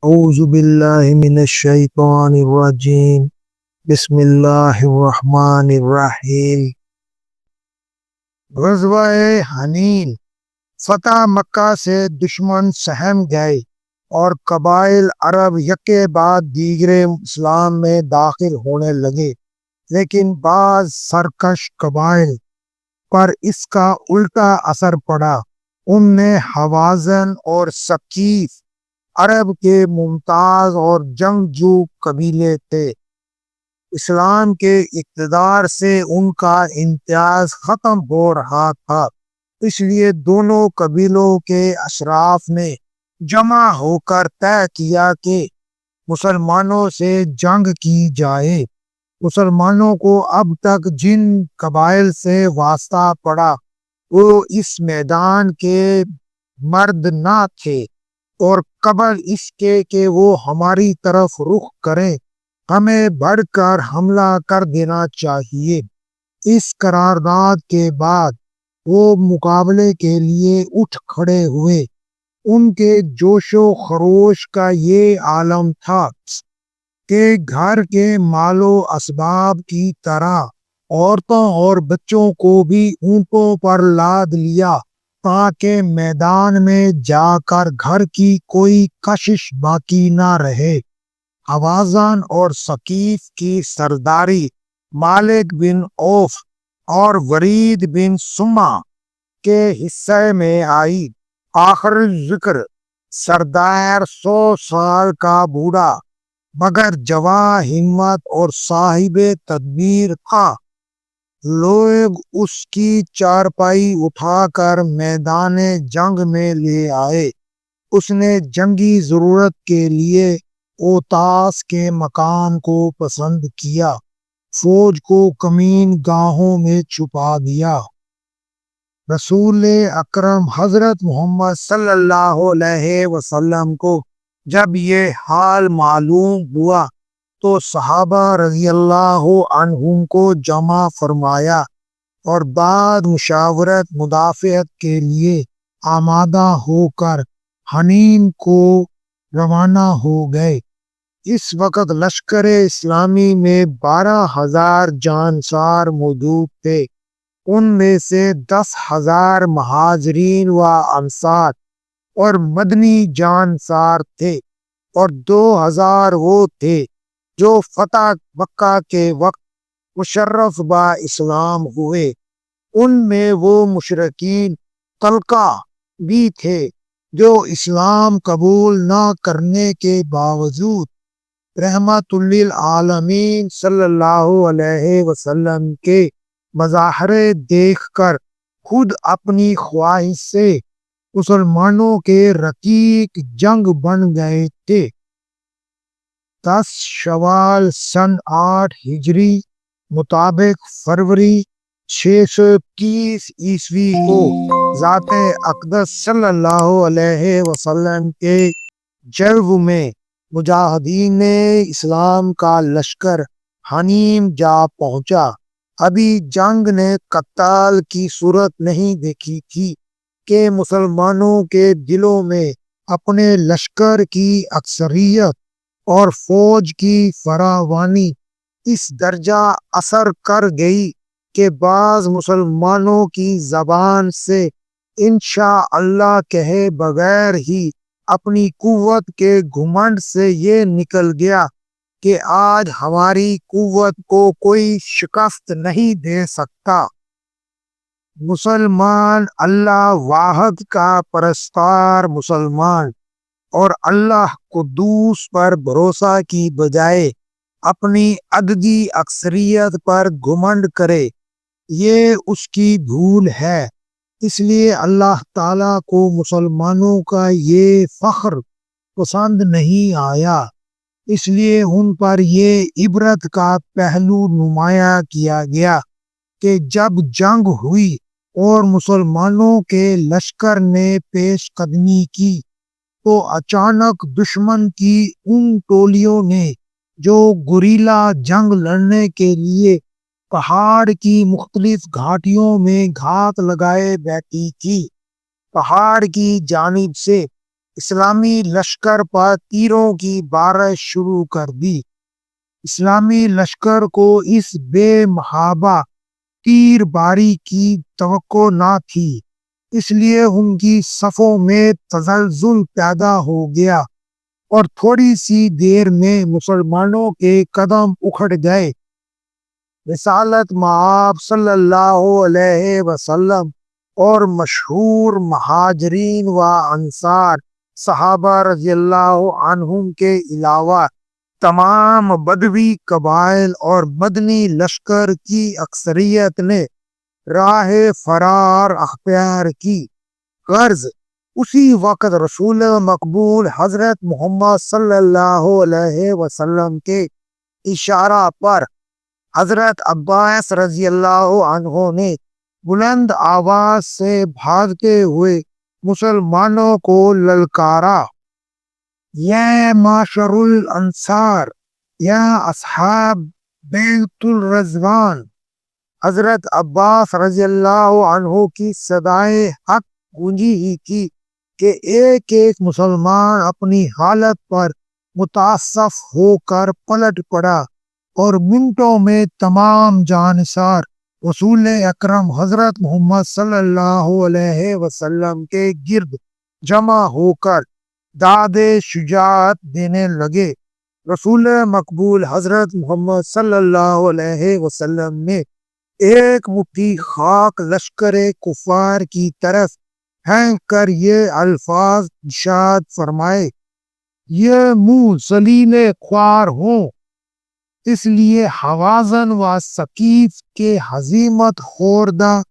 اعوذ باللہ من الشیطان الرجیم بسم اللہ الرحمن الرحیم۔ غزوہ حنین۔ فتح مکہ سے دشمن سہم گئے اور قبائل عرب یکے بعد دیگرے اسلام میں داخل ہونے لگے، لیکن بعض سرکش قبائل پر اس کا الٹا اثر پڑا۔ ان میں حوازن اور ثقیف عرب کے ممتاز اور جنگجو قبیلے تھے۔ اسلام کے اقتدار سے ان کا امتیاز ختم ہو رہا تھا، اس لیے دونوں قبیلوں کے اشراف نے جمع ہو کر طے کیا کہ مسلمانوں سے جنگ کی جائے۔ مسلمانوں کو اب تک جن قبائل سے واسطہ پڑا وہ اس میدان کے مرد نہ تھے، اور قبل اس کے کہ وہ ہماری طرف رخ کریں ہمیں بڑھ کر حملہ کر دینا چاہیے۔ اس قرارداد کے بعد وہ مقابلے کے لیے اٹھ کھڑے ہوئے۔ ان کے جوش و خروش کا یہ عالم تھا کہ گھر کے مال و اسباب کی طرح عورتوں اور بچوں کو بھی اونٹوں پر لاد لیا تاکہ میدان میں جا کر گھر کی کوئی کشش باقی نہ رہے۔ حوازن اور ثقیف کی سرداری مالک بن عوف اور ورید بن سما کے حصے میں آئی۔ آخر ذکر سردار 100 سال کا بوڑھا مگر جواں ہمت اور صاحب تدبیر تھا۔ لوگ اس کی چارپائی اٹھا کر میدان جنگ میں لے آئے۔ اس نے جنگی ضرورت کے لیے اوتاس کے مکان کو پسند کیا، فوج کو کمین گاہوں میں چھپا دیا۔ رسول اکرم حضرت محمد صلی اللہ علیہ وسلم کو جب یہ حال معلوم ہوا تو صحابہ رضی اللہ عنہم کو جمع فرمایا اور بعد مشاورت مدافعت کے لیے آمادہ ہو کر حنین کو روانہ ہو گئے۔ اس وقت لشکر اسلامی میں 12,000 جانسار موجود تھے۔ ان میں سے 10,000 مہاجرین و انصار اور مدنی جانسار تھے، اور 2,000 وہ تھے جو فتح مکہ کے وقت مشرف با اسلام ہوئے۔ ان میں وہ مشرکین طلقہ بھی تھے جو اسلام قبول نہ کرنے کے باوجود رحمت للعالمین صلی اللہ علیہ وسلم کے مظاہرے دیکھ کر خود اپنی خواہش سے مسلمانوں کے رقیق جنگ بن گئے تھے۔ 10 شوال سن 8 ہجری مطابق فروری 621 عیسوی کو ذات اقدس صلی اللہ علیہ وسلم کے جلو میں مجاہدین اسلام کا لشکر حنین جا پہنچا۔ ابھی جنگ نے قتال کی صورت نہیں دیکھی تھی کہ مسلمانوں کے دلوں میں اپنے لشکر کی اکثریت اور فوج کی فراوانی اس درجہ اثر کر گئی کہ بعض مسلمانوں کی زبان سے انشاءاللہ کہے بغیر ہی اپنی قوت کے گھمنڈ سے یہ نکل گیا کہ آج ہماری قوت کو کوئی شکست نہیں دے سکتا۔ مسلمان اللہ واحد کا پرستار مسلمان اور اللہ قدوس پر بھروسہ کی بجائے اپنی عددی اکثریت پر گھمنڈ کرے، یہ اس کی بھول ہے۔ اس لیے اللہ تعالیٰ کو مسلمانوں کا یہ فخر پسند نہیں آیا، اس لیے ان پر یہ عبرت کا پہلو نمایاں کیا گیا کہ جب جنگ ہوئی اور مسلمانوں کے لشکر نے پیش قدمی کی تو اچانک دشمن کی ان ٹولیوں نے جو گوریلا جنگ لڑنے کے لیے پہاڑ کی مختلف گھاٹیوں میں گھات لگائے بیٹھی تھی، پہاڑ کی جانب سے اسلامی لشکر پر تیروں کی بارش شروع کر دی۔ اسلامی لشکر کو اس بے محابہ تیر باری کی توقع نہ تھی، اس لیے ان کی صفوں میں تزلزل پیدا ہو گیا اور تھوڑی سی دیر میں مسلمانوں کے قدم اکھڑ گئے۔ رسالت مآب صلی اللہ علیہ وسلم اور مشہور مہاجرین و انصار صحابہ رضی اللہ عنہم کے علاوہ تمام بدوی قبائل اور مدنی لشکر کی اکثریت نے راہ فرار اختیار کی۔ غرض اسی وقت رسول مقبول حضرت محمد صلی اللہ علیہ وسلم کے اشارہ پر حضرت عباس رضی اللہ عنہ نے بلند آواز سے بھاگتے ہوئے مسلمانوں کو للکارا، یا معشر الانصار، یا اصحاب بیت الرضوان۔ حضرت عباس رضی اللہ عنہ کی صدائے حق گونجی ہی تھی کہ ایک ایک مسلمان اپنی حالت پر متاسف ہو کر پلٹ پڑا اور منٹوں میں تمام جانثار رسول اکرم حضرت محمد صلی اللہ علیہ وسلم کے گرد جمع ہو کر داد شجاعت دینے لگے۔ رسول مقبول حضرت محمد صلی اللہ علیہ وسلم نے ایک مٹھی خاک لشکر کفار کی طرف پھینک کر یہ الفاظ ارشاد فرمائے، یہ منہ ذلیل خوار ہوں، اس لیے حوازن و ثقیف کے ہزیمت خوردہ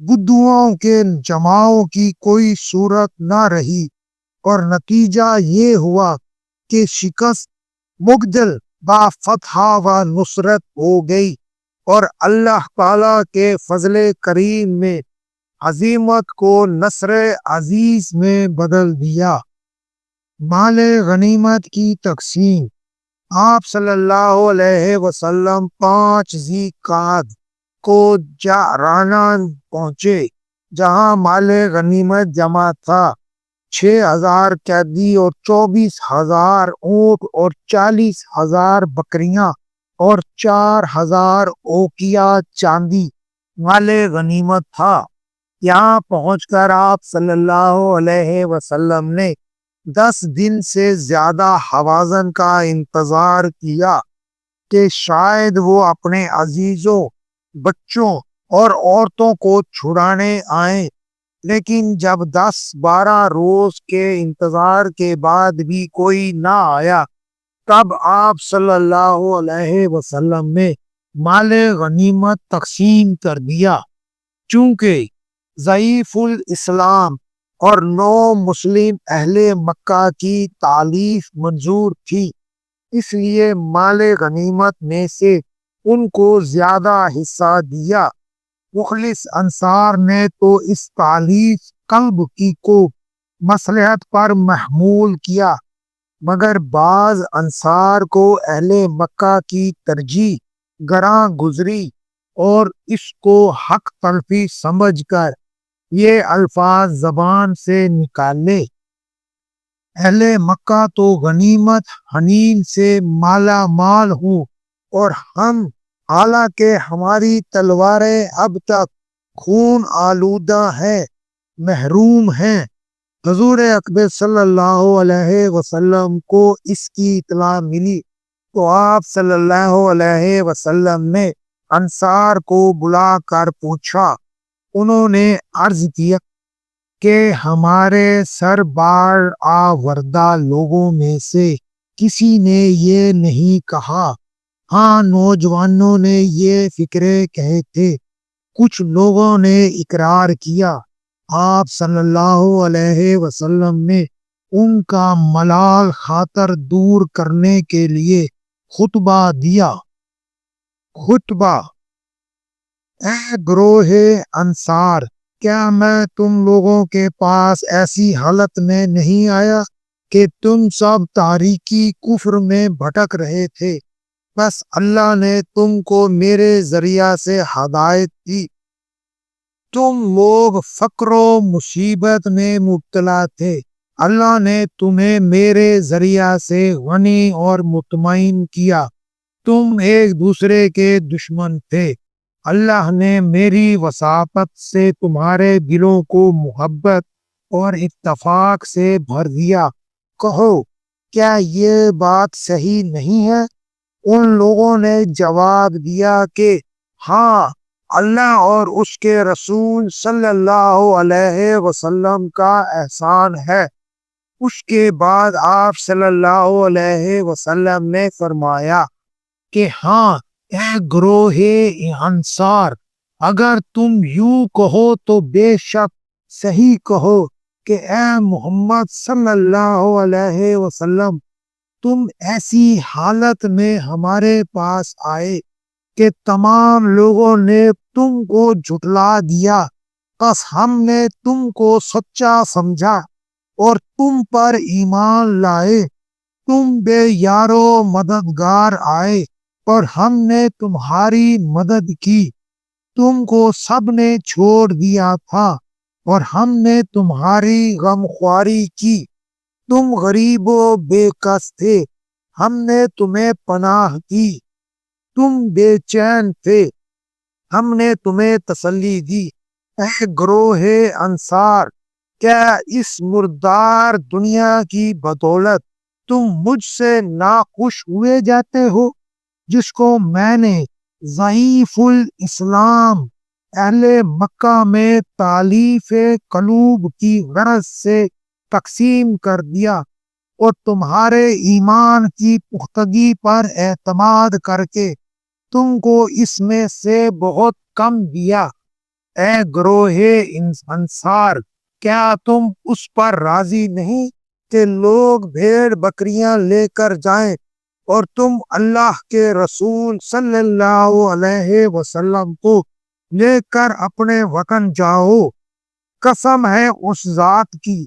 بدوؤں کے جماعوں کی کوئی صورت نہ رہی، اور نتیجہ یہ ہوا کہ شکست مبدل با فتح و نصرت ہو گئی، اور اللہ تعالی کے فضل کریم میں عظیمت کو نصر عزیز میں بدل دیا۔ مال غنیمت کی تقسیم۔ آپ صلی اللہ علیہ وسلم 5 ذی القعدہ کو جعرانہ پہنچے، جہاں مال غنیمت جمع تھا۔ 6,000 قیدی اور 24,000 اونٹ اور 40,000 بکریاں اور 4,000 اوقیہ چاندی مال غنیمت تھا۔ یہاں پہنچ کر آپ صلی اللہ علیہ وسلم نے 10 دن سے زیادہ حوازن کا انتظار کیا کہ شاید وہ اپنے عزیزوں، بچوں اور عورتوں کو چھڑانے آئیں، لیکن جب 10-12 روز کے انتظار کے بعد بھی کوئی نہ آیا، تب آپ صلی اللہ علیہ وسلم نے مال غنیمت تقسیم کر دیا۔ چونکہ ضعیف الاسلام اور نو مسلم اہل مکہ کی تالیف منظور تھی، اس لیے مال غنیمت میں سے ان کو زیادہ حصہ دیا۔ مخلص انصار نے تو اس تالیف قلب کی کو مصلحت پر محمول کیا، مگر بعض انصار کو اہل مکہ کی ترجیح گراں گزری اور اس کو حق تلفی سمجھ کر یہ الفاظ زبان سے نکالے، اہل مکہ تو غنیمت حنین سے مالا مال ہوں، اور ہم حالانکہ ہماری تلواریں اب تک خون آلودہ ہیں، محروم ہیں۔ حضور اکبر صلی اللہ علیہ وسلم کو اس کی اطلاع ملی تو آپ صلی اللہ علیہ وسلم نے انصار کو بلا کر پوچھا۔ انہوں نے عرض کیا کہ ہمارے سربار آوردہ لوگوں میں سے کسی نے یہ نہیں کہا، ہاں نوجوانوں نے یہ فکرے کہے تھے، کچھ لوگوں نے اقرار کیا۔ آپ صلی اللہ علیہ وسلم نے ان کا ملال خاطر دور کرنے کے لیے خطبہ دیا۔ خطبہ: اے گروہ انصار، کیا میں تم لوگوں کے پاس ایسی حالت میں نہیں آیا کہ تم سب تاریکی کفر میں بھٹک رہے تھے، بس اللہ نے تم کو میرے ذریعہ سے ہدایت دی۔ تم لوگ فقر و مصیبت میں مبتلا تھے، اللہ نے تمہیں میرے ذریعہ سے غنی اور مطمئن کیا۔ تم ایک دوسرے کے دشمن تھے، اللہ نے میری وساطت سے تمہارے دلوں کو محبت اور اتفاق سے بھر دیا۔ کہو، کیا یہ بات صحیح نہیں ہے؟ ان لوگوں نے جواب دیا کہ ہاں، اللہ اور اس کے رسول صلی اللہ علیہ وسلم کا احسان ہے۔ اس کے بعد آپ صلی اللہ علیہ وسلم نے فرمایا کہ ہاں، اے گروہ انصار، اگر تم یوں کہو تو بے شک صحیح کہو کہ اے محمد صلی اللہ علیہ وسلم، تم ایسی حالت میں ہمارے پاس آئے کہ تمام لوگوں نے تم کو جھٹلا دیا، بس ہم نے تم کو سچا سمجھا اور تم پر ایمان لائے۔ تم بے یارو مددگار آئے اور ہم نے تمہاری مدد کی۔ تم کو سب نے چھوڑ دیا تھا اور ہم نے تمہاری غمخواری کی۔ تم غریب و بے کس تھے، ہم نے تمہیں پناہ کی۔ تم بے چین تھے، ہم نے تمہیں تسلی دی۔ اے گروہ انصار، کیا اس مردار دنیا کی بدولت تم مجھ سے ناخوش ہوئے جاتے ہو، جس کو میں نے ضعیف الاسلام اہل مکہ میں تالیف قلوب کی غرض سے تقسیم کر دیا اور تمہارے ایمان کی پختگی پر اعتماد کر کے تم کو اس میں سے بہت کم دیا؟ اے گروہ انصار، کیا تم اس پر راضی نہیں کہ لوگ بھیڑ بکریاں لے کر جائیں اور تم اللہ کے رسول صلی اللہ علیہ وسلم کو لے کر اپنے وطن جاؤ؟ قسم ہے اس ذات کی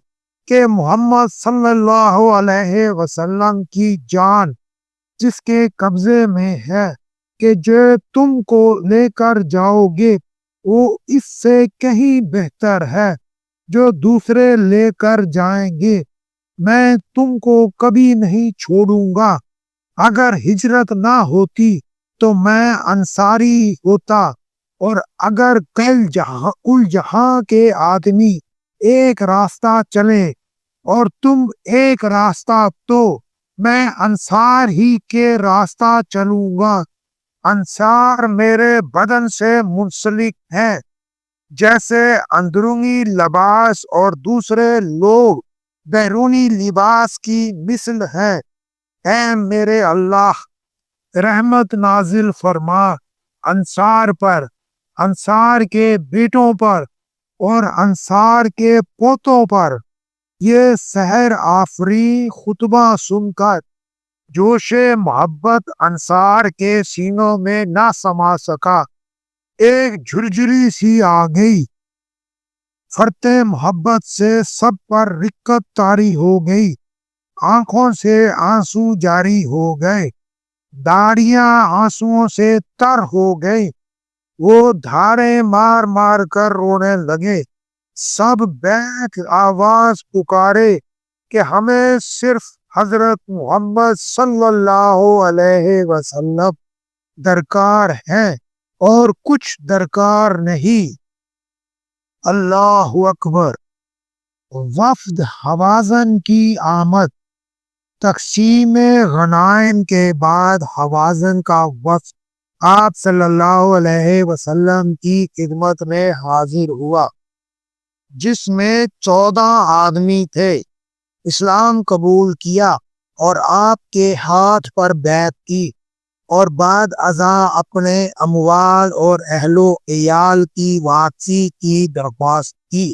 کہ محمد صلی اللہ علیہ وسلم کی جان جس کے قبضے میں ہے، کہ جو تم کو لے کر جاؤ گے وہ اس سے کہیں بہتر ہے جو دوسرے لے کر جائیں گے۔ میں تم کو کبھی نہیں چھوڑوں گا۔ اگر ہجرت نہ ہوتی تو میں انصاری ہوتا، اور اگر کل جہاں کے آدمی ایک راستہ چلے اور تم ایک راستہ، تو میں انصار ہی کے راستہ چلوں گا۔ انصار میرے بدن سے منسلک ہے، جیسے اندرونی لباس اور دوسرے لوگ بیرونی لباس کی مثل ہے۔ اے میرے اللہ، رحمت نازل فرما انصار پر، انصار کے بیٹوں پر اور انصار کے پوتوں پر۔ یہ سحر آفری خطبہ سن کر جوش محبت انصار کے سینوں میں نہ سما سکا، ایک جھرجھری سی آ گئی۔ فرتے محبت سے سب پر رقت طاری ہو گئی، آنکھوں سے آنسو جاری ہو گئے، داڑیاں آنسوؤں سے تر ہو گئی، وہ دھاریں مار مار کر رونے لگے۔ سب بیک آواز پکارے کہ ہمیں صرف حضرت محمد صلی اللہ علیہ وسلم درکار ہیں اور کچھ درکار نہیں۔ اللہ اکبر۔ وفد حوازن کی آمد۔ تقسیم غنائم کے بعد حوازن کا وفد آپ صلی اللہ علیہ وسلم کی خدمت میں حاضر ہوا، جس میں 14 آدمی تھے۔ اسلام قبول کیا اور آپ کے ہاتھ پر بیعت کی، اور بعد ازاں اپنے اموال اور اہل و عیال کی واپسی کی درخواست کی۔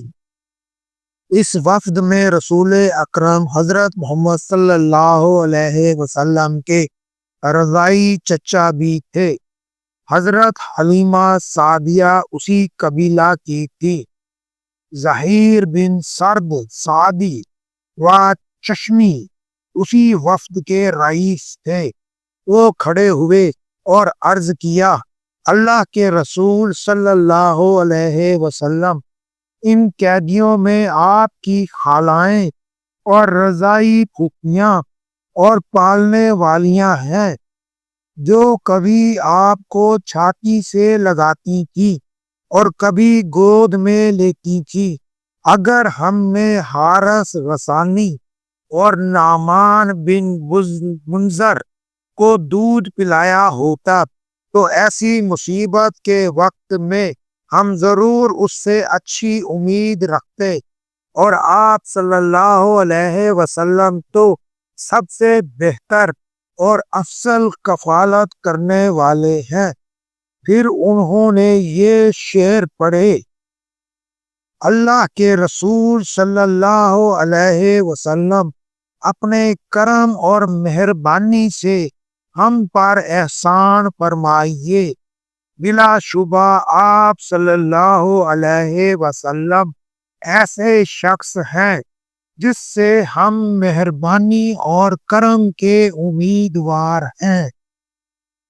اس وفد میں رسول اکرم حضرت محمد صلی اللہ علیہ وسلم کے رضائی چچا بھی تھے۔ حضرت حلیمہ سعدیہ اسی قبیلہ کی تھی۔ زہیر بن سرد سعدی و چشمی اسی وفد کے رئیس تھے۔ وہ کھڑے ہوئے اور عرض کیا، اللہ کے رسول صلی اللہ علیہ وسلم، ان قیدیوں میں آپ کی خالائیں اور رضائی پھوپھیاں اور پالنے والیاں ہیں جو کبھی آپ کو چھاتی سے لگاتی تھی اور کبھی گود میں لیتی تھی۔ اگر ہم نے حارث غسانی اور نعمان بن منظر کو دودھ پلایا ہوتا تو ایسی مصیبت کے وقت میں ہم ضرور اس سے اچھی امید رکھتے، اور آپ صلی اللہ علیہ وسلم تو سب سے بہتر اور افضل کفالت کرنے والے ہیں۔ پھر انہوں نے یہ شعر پڑھے: اللہ کے رسول صلی اللہ علیہ وسلم اپنے کرم اور مہربانی سے ہم پر احسان فرمائیے۔ بلا شبہ آپ صلی اللہ علیہ وسلم ایسے شخص ہیں جس سے ہم مہربانی اور کرم کے امیدوار ہیں۔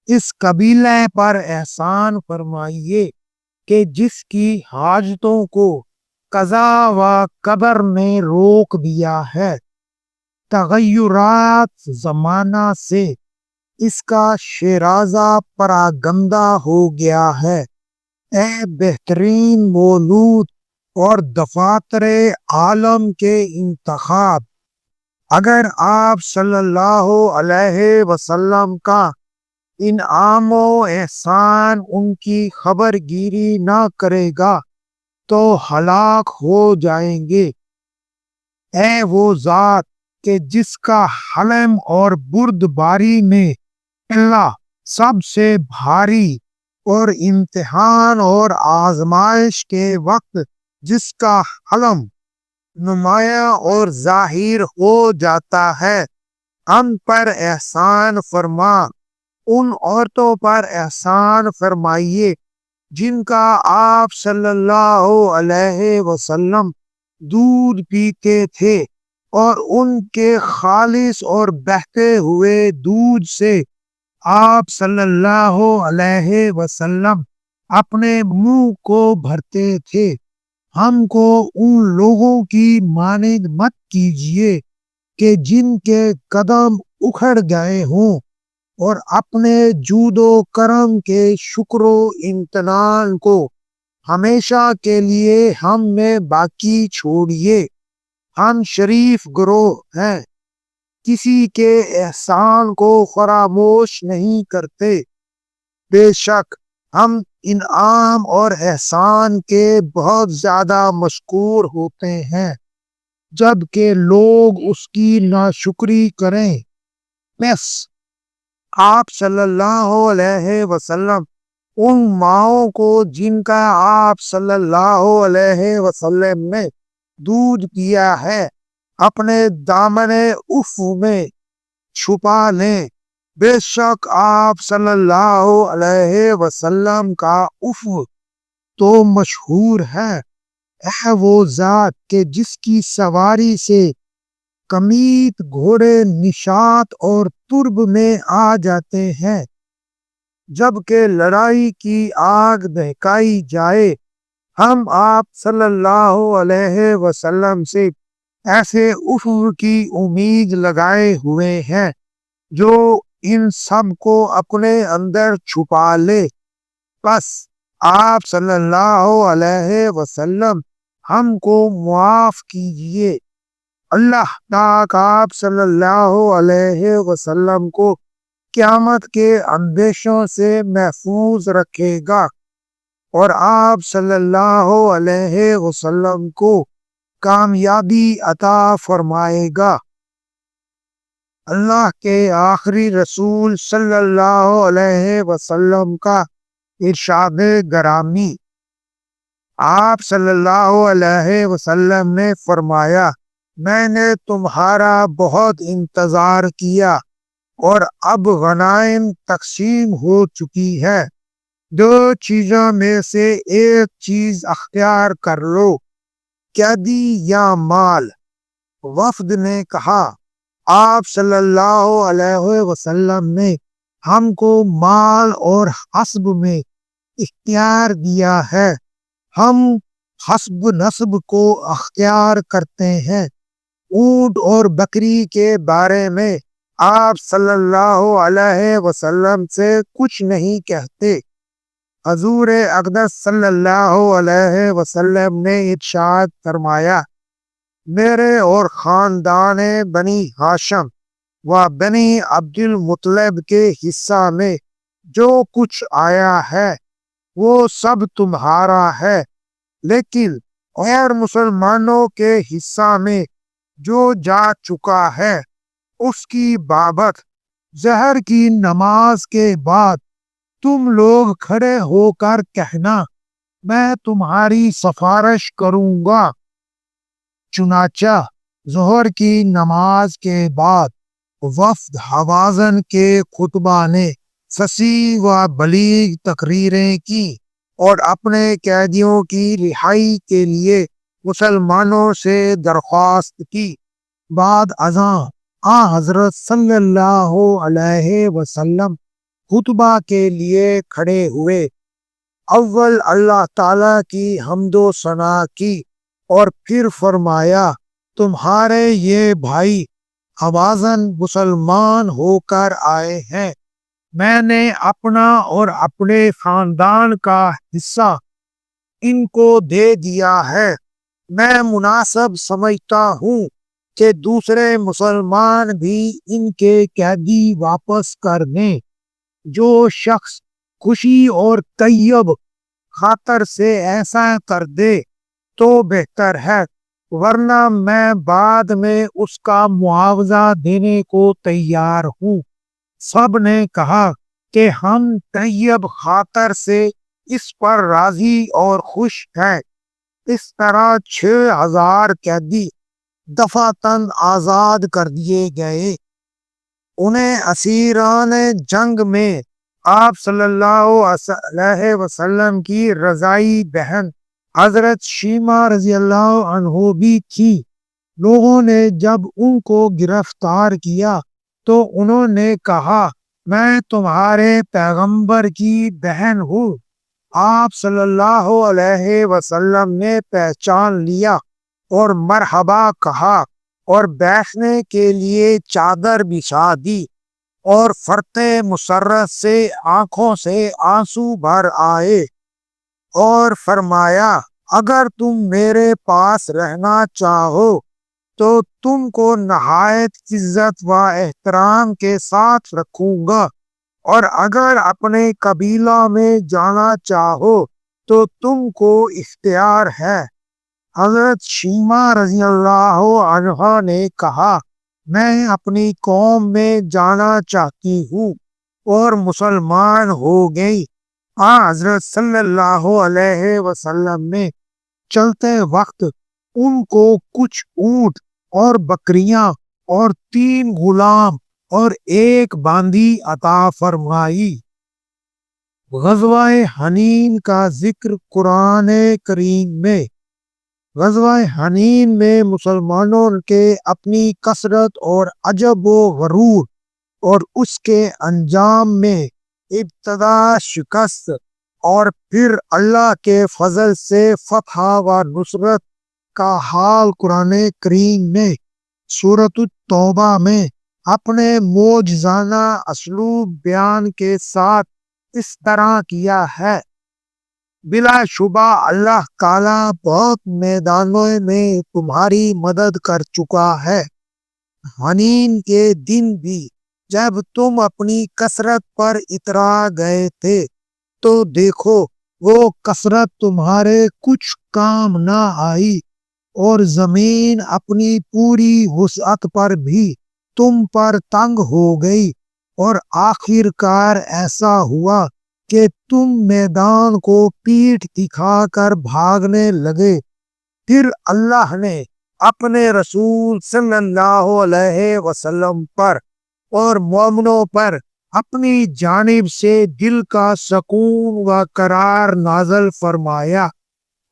اس قبیلے پر احسان فرمائیے کہ جس کی حاجتوں کو قضا و قدر نے روک دیا ہے۔ تغیرات زمانہ سے اس کا شیرازہ پراگندہ ہو گیا ہے۔ اے بہترین مولود اور دفاتر عالم کے انتخاب، اگر آپ صلی اللہ علیہ وسلم کا انعام و احسان ان کی خبر گیری نہ کرے گا تو ہلاک ہو جائیں گے۔ اے وہ ذات کہ جس کا حلم اور بردباری میں اللہ سب سے بھاری، اور امتحان اور آزمائش کے وقت جس کا حلم نمایاں اور ظاہر ہو جاتا ہے، ہم پر احسان فرما۔ ان عورتوں پر احسان فرمائیے جن کا آپ صلی اللہ علیہ وسلم دودھ پیتے تھے، اور ان کے خالص اور بہتے ہوئے دودھ سے آپ صلی اللہ علیہ وسلم اپنے منہ کو بھرتے تھے۔ ہم کو ان لوگوں کی مانند مت کیجیے کہ جن کے قدم اکھڑ گئے ہوں، اور اپنے جود و کرم کے شکر و امتنان کو ہمیشہ کے لیے ہم میں باقی چھوڑیے۔ ہم شریف گروہ ہیں، کسی کے احسان کو فراموش نہیں کرتے۔ بے شک ہم انعام اور احسان کے بہت زیادہ مشکور ہوتے ہیں، جبکہ لوگ اس کی ناشکری کریں۔ بس آپ صلی اللہ علیہ وسلم ان ماؤں کو جن کا آپ صلی اللہ علیہ وسلم نے دودھ پیا ہے اپنے دامن عفو میں چھپا لیں۔ بے شک آپ صلی اللہ علیہ وسلم کا عفو تو مشہور ہے۔ اے وہ ذات کہ جس کی سواری سے کمیت گھوڑے نشاط اور ترب میں آ جاتے ہیں، جبکہ لڑائی کی آگ دہکائی جائے۔ ہم آپ صلی اللہ علیہ وسلم سے ایسے عفو کی امید لگائے ہوئے ہیں جو ان سب کو اپنے اندر چھپا لے۔ بس آپ صلی اللہ علیہ وسلم ہم کو معاف کیجئے۔ اللہ تاک آپ صلی اللہ علیہ وسلم کو قیامت کے اندیشوں سے محفوظ رکھے گا، اور آپ صلی اللہ علیہ وسلم کو کامیابی عطا فرمائے گا۔ اللہ کے آخری رسول صلی اللہ علیہ وسلم کا ارشاد گرامی۔ آپ صلی اللہ علیہ وسلم نے فرمایا: میں نے تمہارا بہت انتظار کیا، اور اب غنائم تقسیم ہو چکی ہے۔ دو چیزوں میں سے ایک چیز اختیار کر لو، قیدی یا مال۔ وفد نے کہا: آپ صلی اللہ علیہ وسلم نے ہم کو مال اور حسب میں اختیار دیا ہے، ہم حسب نسب کو اختیار کرتے ہیں۔ اونٹ اور بکری کے بارے میں آپ صلی اللہ علیہ وسلم سے کچھ نہیں کہتے۔ حضور اقدس صلی اللہ علیہ وسلم نے ارشاد فرمایا، میرے اور خاندان بنی ہاشم و بنی عبد المطلب کے حصہ میں جو کچھ آیا ہے وہ سب تمہارا ہے، لیکن غیر مسلمانوں کے حصہ میں جو جا چکا ہے اس کی بابت ظہر کی نماز کے بعد تم لوگ کھڑے ہو کر کہنا، میں تمہاری سفارش کروں گا۔ چنانچہ ظہر کی نماز کے بعد وفد حوازن کے خطبہ نے فصیح و بلیغ تقریریں کی اور اپنے قیدیوں کی رہائی کے لیے مسلمانوں سے درخواست کی۔ بعد ازاں حضرت صلی اللہ علیہ وسلم خطبہ کے لیے کھڑے ہوئے، اول اللہ تعالی کی حمد و ثنا کی اور پھر فرمایا، تمہارے یہ بھائی حوازن مسلمان ہو کر آئے ہیں، میں نے اپنا اور اپنے خاندان کا حصہ ان کو دے دیا ہے۔ میں مناسب سمجھتا ہوں کہ دوسرے مسلمان بھی ان کے قیدی واپس کر دیں۔ جو شخص خوشی اور طیب خاطر سے ایسا کر دے تو بہتر ہے، ورنہ میں بعد میں اس کا معاوضہ دینے کو تیار ہوں۔ سب نے کہا کہ ہم طیب خاطر سے اس پر راضی اور خوش ہیں۔ اس طرح 6000 قیدی دفعتاً آزاد کر دیے گئے۔ انہیں اسیران جنگ میں آپ صلی اللہ علیہ وسلم کی رضائی بہن حضرت شیمہ رضی اللہ عنہ بھی تھی۔ لوگوں نے جب ان کو گرفتار کیا تو انہوں نے کہا، میں تمہارے پیغمبر کی بہن ہوں۔ آپ صلی اللہ علیہ وسلم نے پہچان لیا اور مرحبا کہا اور بیٹھنے کے لیے چادر بچھا دی، اور فرط مسرت سے آنکھوں سے آنسو بھر آئے اور فرمایا، اگر تم میرے پاس رہنا چاہو تو تم کو نہایت عزت و احترام کے ساتھ رکھوں گا، اور اگر اپنے قبیلہ میں جانا چاہو تو تم کو اختیار ہے۔ حضرت شیمہ رضی اللہ عنہا نے کہا، میں اپنی قوم میں جانا چاہتی ہوں، اور مسلمان ہو گئی۔ حضرت صلی اللہ علیہ وسلم نے چلتے وقت ان کو کچھ اونٹ اور بکریاں اور 3 غلام اور 1 باندی عطا فرمائی۔ غزوہ حنین کا ذکر قرآن کریم میں۔ غزوہ حنین میں مسلمانوں کے اپنی کثرت اور عجب و غرور اور اس کے انجام میں ابتدا شکست اور پھر اللہ کے فضل سے فتح و نصرت کا حال قرآن کریم نے سورۃ التوبہ میں اپنے معجزانہ اسلوب بیان کے ساتھ اس طرح کیا ہے۔ بلا شبہ اللہ تعالیٰ بہت میدانوں میں تمہاری مدد کر چکا ہے۔ حنین کے دن بھی جب تم اپنی کثرت پر اترا گئے تھے تو دیکھو وہ کثرت تمہارے کچھ کام نہ آئی، اور زمین اپنی پوری وسعت پر بھی تم پر تنگ ہو گئی، اور آخر کار ایسا ہوا کہ تم میدان کو پیٹھ دکھا کر بھاگنے لگے۔ پھر اللہ نے اپنے رسول صلی اللہ علیہ وسلم پر اور مومنوں پر اپنی جانب سے دل کا سکون و قرار نازل فرمایا،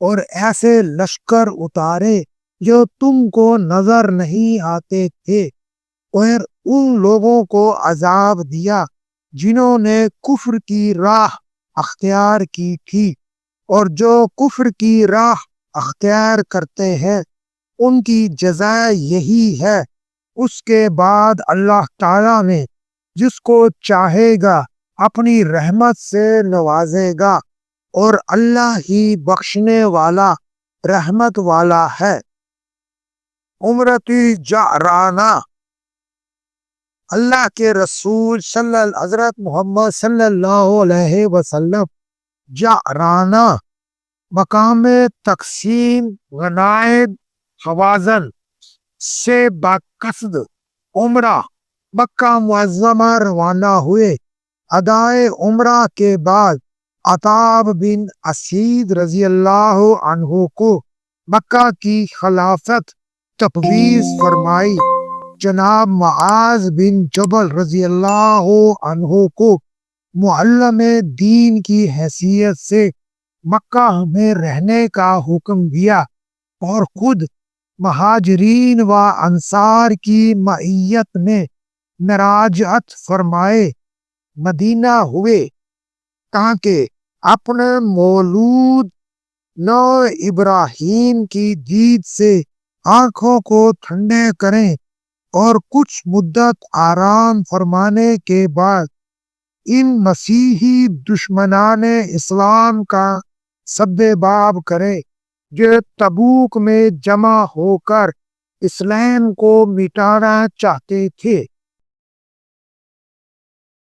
اور ایسے لشکر اتارے جو تم کو نظر نہیں آتے تھے، اور ان لوگوں کو عذاب دیا جنہوں نے کفر کی راہ اختیار کی تھی، اور جو کفر کی راہ اختیار کرتے ہیں ان کی جزا یہی ہے۔ اس کے بعد اللہ تعالیٰ نے جس کو چاہے گا اپنی رحمت سے نوازے گا، اور اللہ ہی بخشنے والا رحمت والا ہے۔ عمرتی جعرانہ، اللہ کے رسول حضرت محمد صلی اللہ علیہ وسلم جعرانہ مقام تقسیم غنائم خوازن سے بقصد عمرہ مکہ معظمہ روانہ ہوئے۔ ادائے عمرہ کے بعد عتاب بن اسید رضی اللہ عنہ کو مکہ کی خلافت تفویض فرمائی۔ جناب معاذ بن جبل رضی اللہ عنہ کو معلم دین کی حیثیت سے مکہ میں رہنے کا حکم دیا، اور خود مہاجرین و انصار کی معیت میں مراجعت فرمائے مدینہ ہوئے، تاکہ اپنے مولود نو ابراہیم کی دید سے آنکھوں کو ٹھنڈے کریں، اور کچھ مدت آرام فرمانے کے بعد ان مسیحی دشمنان اسلام کا سد باب کریں جو تبوک میں جمع ہو کر اسلام کو مٹانا چاہتے تھے۔